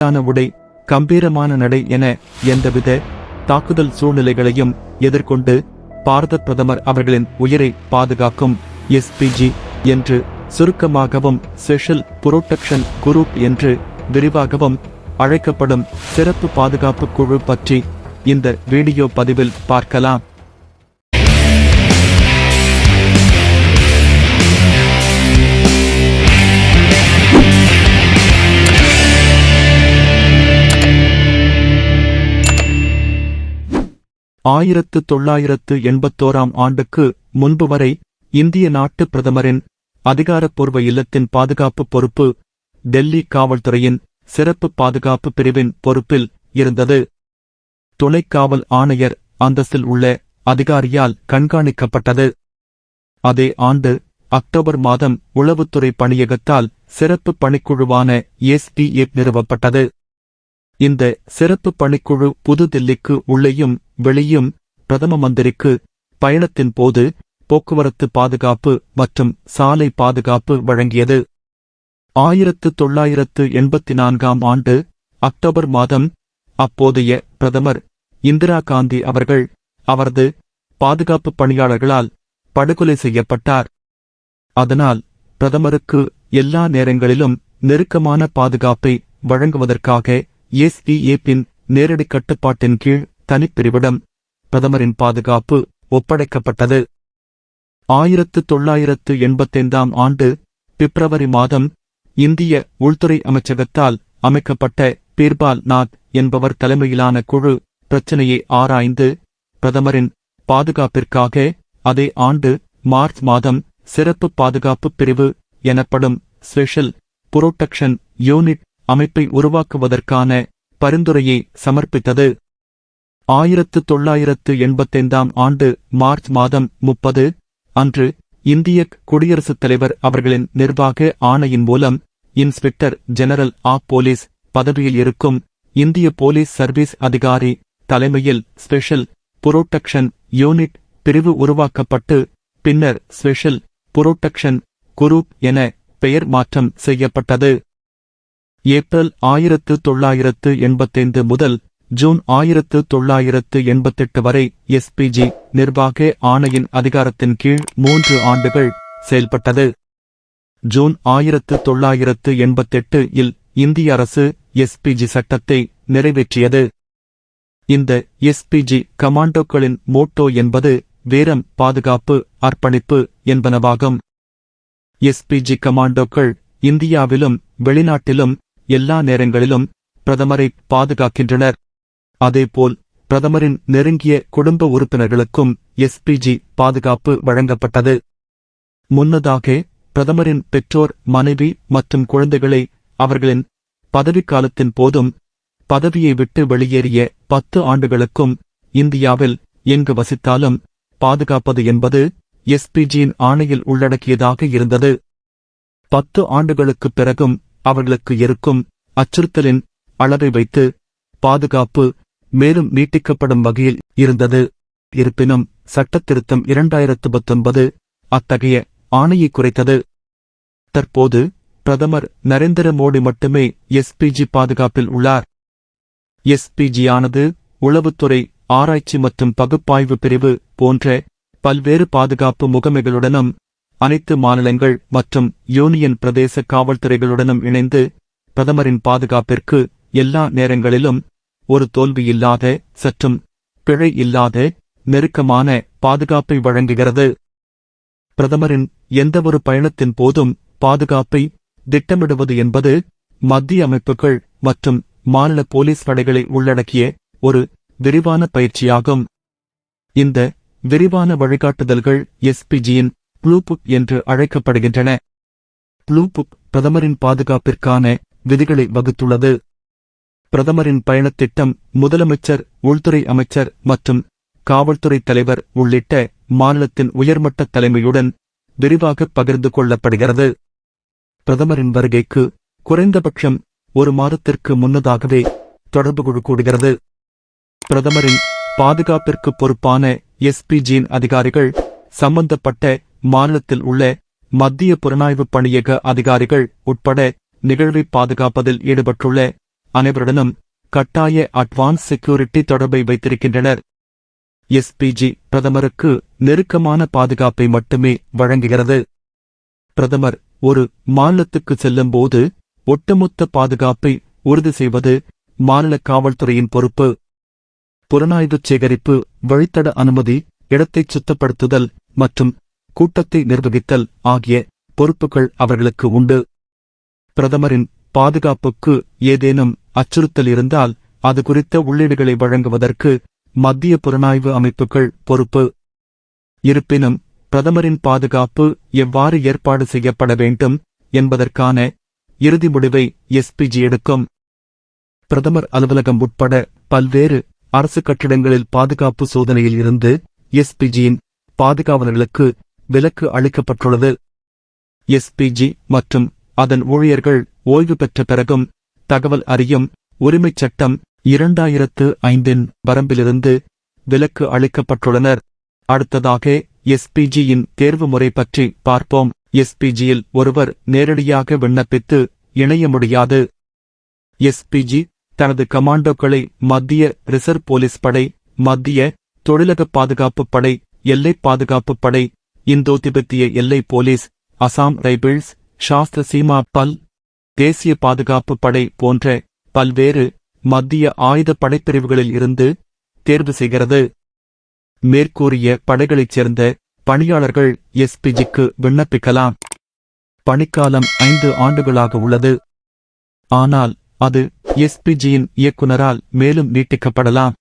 உடை, கம்பீரமான நடை என எந்தவித தாக்குதல் சூழ்நிலைகளையும் எதிர்கொண்டு பாரத பிரதமர் அவர்களின் உயிரை பாதுகாக்கும் எஸ்பிஜி என்று சுருக்கமாகவும் ஸ்பெஷல் புரோட்டெக்ஷன் குரூப் என்று விரிவாகவும் அழைக்கப்படும் சிறப்பு பாதுகாப்பு குழு பற்றி இந்த வீடியோ பதிவில் பார்க்கலாம். ஆயிரத்து 1981 ஆண்டுக்கு முன்பு வரை இந்திய நாட்டு பிரதமரின் அதிகாரப்பூர்வ இல்லத்தின் பாதுகாப்பு பொறுப்பு டெல்லி காவல்துறையின் சிறப்பு பாதுகாப்பு பிரிவின் பொறுப்பில் இருந்தது. துணை காவல் ஆணையர் அந்தஸ்தில் உள்ள அதிகாரியால் கண்காணிக்கப்பட்டது. அதே ஆண்டு அக்டோபர் மாதம் உளவுத்துறை பணியகத்தால் சிறப்பு பணிக்குழுவான SDF நிறுவப்பட்டது. இந்த சிறப்பு பணிக்குழு புதுதில்லிக்கு உள்ளேயும் வெளியும் பிரதம மந்திரிக்கு பயணத்தின் போது போக்குவரத்து பாதுகாப்பு மற்றும் சாலை பாதுகாப்பு வழங்கியது. 1984 ஆண்டு அக்டோபர் மாதம் அப்போதைய பிரதமர் இந்திரா காந்தி அவர்கள் அவரது பாதுகாப்பு பணியாளர்களால் படுகொலை செய்யப்பட்டார். அதனால் பிரதமருக்கு எல்லா நேரங்களிலும் நெருக்கமான பாதுகாப்பை வழங்குவதற்காக SDF-இன் நேரடி கட்டுப்பாட்டின் கீழ் தனிப்பிரிவிடம் பிரதமரின் பாதுகாப்பு ஒப்படைக்கப்பட்டது. 1985 ஆண்டு பிப்ரவரி மாதம் இந்திய உள்துறை அமைச்சகத்தால் அமைக்கப்பட்ட பீர்பால் நாத் என்பவர் தலைமையிலான குழு பிரச்சினையை ஆராய்ந்து பிரதமரின் பாதுகாப்பிற்காக அதே ஆண்டு மார்ச் மாதம் சிறப்பு பாதுகாப்பு பிரிவு எனப்படும் ஸ்பெஷல் புரோட்டெக்ஷன் யூனிட் அமைப்பை உருவாக்குவதற்கான பரிந்துரையை சமர்ப்பித்தது. 1985 ஆண்டு மார்ச் மாதம் 30 அன்று இந்திய குடியரசுத் தலைவர் அவர்களின் நிர்வாக ஆணையின் மூலம் இன்ஸ்பெக்டர் ஜெனரல் ஆஃப் போலீஸ் பதவியில் இருக்கும் இந்திய போலீஸ் சர்வீஸ் அதிகாரி தலைமையில் ஸ்பெஷல் புரோட்டெக்ஷன் யூனிட் பிரிவு உருவாக்கப்பட்டு பின்னர் ஸ்பெஷல் புரோட்டெக்ஷன் குரூப் என பெயர் மாற்றம் செய்யப்பட்டது. ஏப்ரல் 1985 முதல் ஜூன் 1988 வரை எஸ்பிஜி நிர்வாக ஆணையின் அதிகாரத்தின் கீழ் 3 ஆண்டுகள் செயல்பட்டது. ஜூன் 1988 இல் இந்திய அரசு எஸ்பிஜி சட்டத்தை நிறைவேற்றியது. இந்த எஸ்பிஜி கமாண்டோக்களின் மோட்டோ என்பது வீரம், பாதுகாப்பு, அர்ப்பணிப்பு என்பனவாகும். எஸ்பிஜி கமாண்டோக்கள் இந்தியாவிலும் வெளிநாட்டிலும் எல்லா நேரங்களிலும் பிரதமரை பாதுகாக்கின்றனர். அதேபோல் பிரதமரின் நெருங்கிய குடும்ப உறுப்பினர்களுக்கும் எஸ்பிஜி பாதுகாப்பு வழங்கப்பட்டது. முன்னதாக பிரதமரின் பெற்றோர், மனைவி மற்றும் குழந்தைகளை அவர்களின் பதவிக்காலத்தின் போதும் பதவியை விட்டு வெளியேறிய 10 ஆண்டுகளுக்கும் இந்தியாவில் எங்கு வசித்தாலும் பாதுகாப்பது என்பது எஸ்பிஜியின் ஆணையில் உள்ளடக்கியதாக இருந்தது. 10 ஆண்டுகளுக்குப் பிறகும் அவர்களுக்கு இருக்கும் அச்சுறுத்தலின் அளவை வைத்து பாதுகாப்பு மேலும் நீட்டிக்கப்படும் வகையில் இருந்தது. இருப்பினும் சட்டத்திருத்தம் 2019 அத்தகைய ஆணையை குறைத்தது. தற்போது பிரதமர் நரேந்திர மோடி மட்டுமே எஸ்பிஜி பாதுகாப்பில் உள்ளார். எஸ்பிஜியானது உளவுத்துறை, ஆராய்ச்சி மற்றும் பகுப்பாய்வு பிரிவு போன்ற பல்வேறு பாதுகாப்பு முகமைகளுடனும் அனைத்து மாநிலங்கள் மற்றும் யூனியன் பிரதேச காவல்துறைகளுடனும் இணைந்து பிரதமரின் பாதுகாப்பிற்கு எல்லா நேரங்களிலும் ஒரு தோல்வியில்லாத, சற்றும் பிழை இல்லாத நெருக்கமான பாதுகாப்பை வழங்குகிறது. பிரதமரின் எந்தவொரு பயணத்தின் போதும் பாதுகாப்பை திட்டமிடுவது என்பது மத்திய அமைப்புகள் மற்றும் மாநில போலீஸ் படைகளை உள்ளடக்கிய ஒரு விரிவான பயிற்சியாகும். இந்த விரிவான வழிகாட்டுதல்கள் எஸ்பிஜியின் ப்ளூபுக் என்று அழைக்கப்படுகின்றன. ப்ளூபுக் பிரதமரின் பாதுகாப்பிற்கான விதிகளை வகுத்துள்ளது. பிரதமரின் பயணத்திட்டம் முதலமைச்சர், உள்துறை அமைச்சர் மற்றும் காவல்துறை தலைவர் உள்ளிட்ட மாநிலத்தின் உயர்மட்ட தலைமையுடன் விரிவாக பகிர்ந்து கொள்ளப்படுகிறது. பிரதமரின் வருகைக்கு குறைந்தபட்சம் 1 மாதத்திற்கு முன்னதாகவே தொடர்பு குழு கூடுகிறது. பிரதமரின் பாதுகாப்பிற்கு பொறுப்பான எஸ்பிஜியின் அதிகாரிகள் சம்பந்தப்பட்ட மாநிலத்தில் உள்ள மத்திய புலனாய்வு பணியக அதிகாரிகள் உட்பட நிகழ்வை பாதுகாப்பதில் ஈடுபட்டுள்ள அனைவருடனும் கட்டாய அட்வான்ஸ் செக்யூரிட்டி தொடர்பை வைத்திருக்கின்றனர். எஸ்பிஜி பிரதமருக்கு நெருக்கமான பாதுகாப்பை மட்டுமே வழங்குகிறது. பிரதமர் ஒரு மாநிலத்துக்கு செல்லும்போது ஒட்டுமொத்த பாதுகாப்பை உறுதி செய்வது மாநில காவல்துறையின் பொறுப்பு. புலனாய்வு சேகரிப்பு, வழித்தட அனுமதி, இடத்தைச் சுத்தப்படுத்துதல் மற்றும் கூட்டத்தை நிர்வகித்தல் ஆகிய பொறுப்புகள் அவர்களுக்கு உண்டு. பிரதமரின் பாதுகாப்புக்கு ஏதேனும் அச்சுறுத்தல் இருந்தால் அது குறித்த உள்ளீடுகளை வழங்குவதற்கு மத்திய புலனாய்வு அமைப்புகள் பொறுப்பு. இருப்பினும் பிரதமரின் பாதுகாப்பு எவ்வாறு ஏற்பாடு செய்யப்பட வேண்டும் என்பதற்கான இறுதி முடிவை எஸ்பிஜி எடுக்கும். பிரதமர் அலுவலகம் உட்பட பல்வேறு அரசு கட்டிடங்களில் பாதுகாப்பு சோதனையில் இருந்து எஸ்பிஜியின் பாதுகாவலர்களுக்கு விலக்கு அளிக்கப்பட்டுள்ளது. எஸ்பிஜி மற்றும் அதன் ஊழியர்கள் ஓய்வு பெற்ற பிறகும் தகவல் அறியும் உரிமைச் சட்டம் 2005 வரம்பிலிருந்து விலக்கு அளிக்கப்பட்டுள்ளனர். அடுத்ததாக எஸ்பிஜியின் தேர்வு முறை பற்றி பார்ப்போம். எஸ்பிஜியில் ஒருவர் நேரடியாக விண்ணப்பித்து இணைய முடியாது. எஸ்பிஜி தனது கமாண்டோக்களை மத்திய ரிசர்வ் போலீஸ் படை, மத்திய தொழிலக பாதுகாப்புப் படை, எல்லைப் பாதுகாப்புப் படை, இந்தோ திபெத்திய எல்லை போலீஸ், அசாம் ரைபிள்ஸ், சாஸ்திர சீமா பல், தேசிய பாதுகாப்பு படை போன்ற பல்வேறு மத்திய ஆயுத படைப்பிரிவுகளில் இருந்து தேர்வு செய்கிறது. மேற்கூறிய படைகளைச் சேர்ந்த பணியாளர்கள் எஸ்பிஜிக்கு விண்ணப்பிக்கலாம். பணிக்காலம் 5 ஆண்டுகளாக உள்ளது. ஆனால் அது எஸ்பிஜியின் இயக்குனரால் மேலும் நீட்டிக்கப்படலாம்.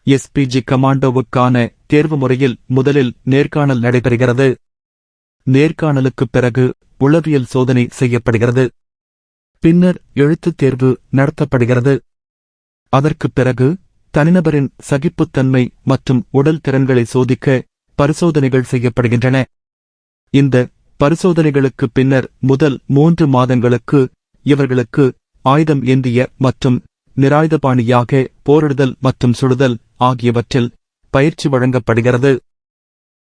எஸ்பிஜி கமாண்டோவுக்கான தேர்வு முறையில் முதலில் நேர்காணல் நடைபெறுகிறது. நேர்காணலுக்குப் பிறகு உளவியல் சோதனை செய்யப்படுகிறது. பின்னர் எழுத்துத் தேர்வு நடத்தப்படுகிறது. அதற்குப் பிறகு தனிநபரின் சகிப்புத்தன்மை மற்றும் உடல் திறன்களை சோதிக்க பரிசோதனைகள் செய்யப்படுகின்றன. இந்த பரிசோதனைகளுக்குப் பின்னர் முதல் 3 மாதங்களுக்கு இவர்களுக்கு ஆயுதம் ஏந்திய மற்றும் நிராயுதபாணியாக போரிடுதல் மற்றும் சுடுதல் ஆகியவற்றில் பயிற்சி வழங்கப்படுகிறது.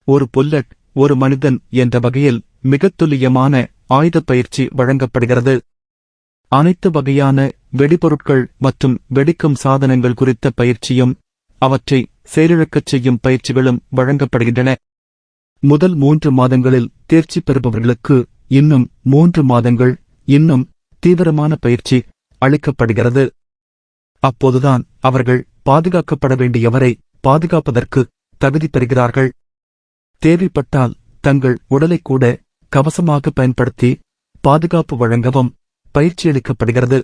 ஒரு புல்லட் ஒரு மனிதன் என்ற வகையில் மிகத் துல்லியமான ஆயுதப் பயிற்சி வழங்கப்படுகிறது. அனைத்து வகையான வெடிபொருட்கள் மற்றும் வெடிக்கும் சாதனங்கள் குறித்த பயிற்சியும் அவற்றை செயலிழக்கச் செய்யும் பயிற்சிகளும் வழங்கப்படுகின்றன. முதல் 3 மாதங்களில் தேர்ச்சி பெறுபவர்களுக்கு இன்னும் 3 மாதங்கள் இன்னும் தீவிரமான பயிற்சி அளிக்கப்படுகிறது. அப்போதுதான் அவர்கள் பாதுகாக்கப்பட வேண்டியவரை பாதுகாப்பதற்கு தகுதி பெறுகிறார்கள். தேவைப்பட்டால் தங்கள் உடலை கூட கவசமாக பயன்படுத்தி பாதுகாப்பு வழங்கவும் பயிற்சியளிக்கப்படுகிறது.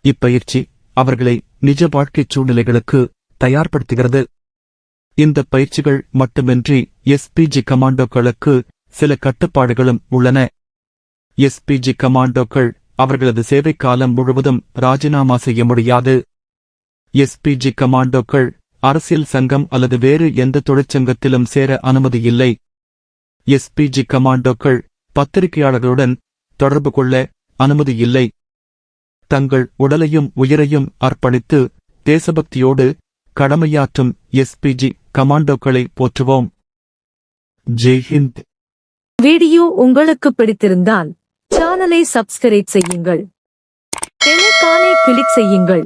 இப்பயிற்சி அவர்களை நிஜ வாழ்க்கைச் சூழ்நிலைகளுக்கு தயார்படுத்துகிறது. இந்த பயிற்சிகள் மட்டுமின்றி எஸ்பிஜி கமாண்டோக்களுக்கு சில கட்டுப்பாடுகளும் உள்ளன. எஸ்பிஜி கமாண்டோக்கள் அவர்களது சேவைக்காலம் முழுவதும் ராஜினாமா செய்ய முடியாது. எஸ்பிஜி கமாண்டோக்கள் அரசியல் சங்கம் அல்லது வேறு எந்த தொழிற்சங்கத்திலும் சேர அனுமதி இல்லை. எஸ்பிஜி கமாண்டோக்கள் பத்திரிகையாளர்களுடன் தொடர்பு கொள்ள அனுமதி இல்லை. தங்கள் உடலையும் உயிரையும் அர்ப்பணித்து தேசபக்தியோடு கடமையாற்றும் எஸ்பிஜி கமாண்டோக்களை போற்றுவோம். ஜெய் ஹிந்த். வீடியோ உங்களுக்கு பிடித்திருந்தால் சேனலை சப்ஸ்கிரைப் செய்யுங்கள். பெல் ஐகானை கிளிக் செய்யுங்கள்.